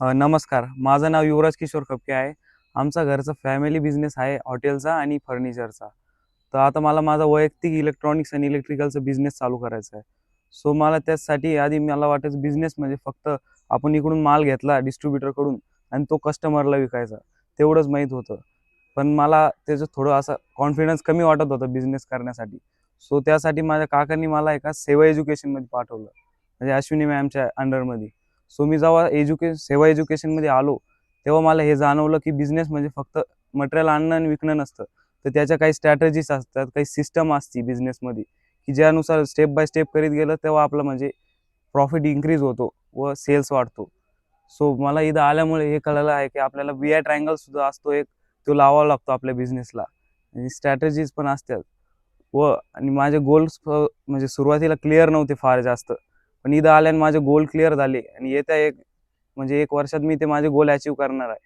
नमस्कार. माझं नाव युवराज किशोर खपके आहे. आमचा घरचा फॅमिली बिझनेस आहे हॉटेलचा आणि फर्निचरचा. तर आता मला माझा वैयक्तिक इलेक्ट्रॉनिक्स आणि इलेक्ट्रिकलचा बिझनेस चालू करायचा आहे. सो मला त्याचसाठी आधी मला वाटायचं बिझनेस म्हणजे फक्त आपण इकडून माल घेतला डिस्ट्रिब्युटरकडून आणि तो कस्टमरला विकायचा, तेवढंच माहीत होतं. पण मला त्याचं थोडं असं कॉन्फिडन्स कमी वाटत होता बिझनेस करण्यासाठी. सो त्यासाठी माझ्या काकांनी मला एका सेवा एज्युकेशनमध्ये पाठवलं, म्हणजे अश्विनी मॅमच्या अंडरमध्ये. सो मी जेव्हा सेवा एज्युकेशनमध्ये आलो, तेव्हा मला हे जाणवलं की बिझनेस म्हणजे फक्त मटेरियल आणणं आणि विकणं नसतं. तर त्याच्या काही स्ट्रॅटेजीज असतात, काही सिस्टम असते बिझनेसमध्ये, की ज्यानुसार स्टेप बाय स्टेप करीत गेलं तेव्हा आपलं म्हणजे प्रॉफिट इन्क्रीज होतो व सेल्स वाढतो. सो मला इथं आल्यामुळे हे कळलं आहे की आपल्याला VI ट्रायंगल सुद्धा असतो एक, तो लावावा लागतो आपल्या बिझनेसला आणि स्ट्रॅटेजीज पण असतात. आणि माझे गोल्स म्हणजे सुरुवातीला क्लिअर नव्हते फार जास्त. पण इथं आल्याने माझे गोल क्लिअर झाले आणि येत्या म्हणजे 1 वर्षात मी ते माझे गोल अचीव्ह करणार आहे.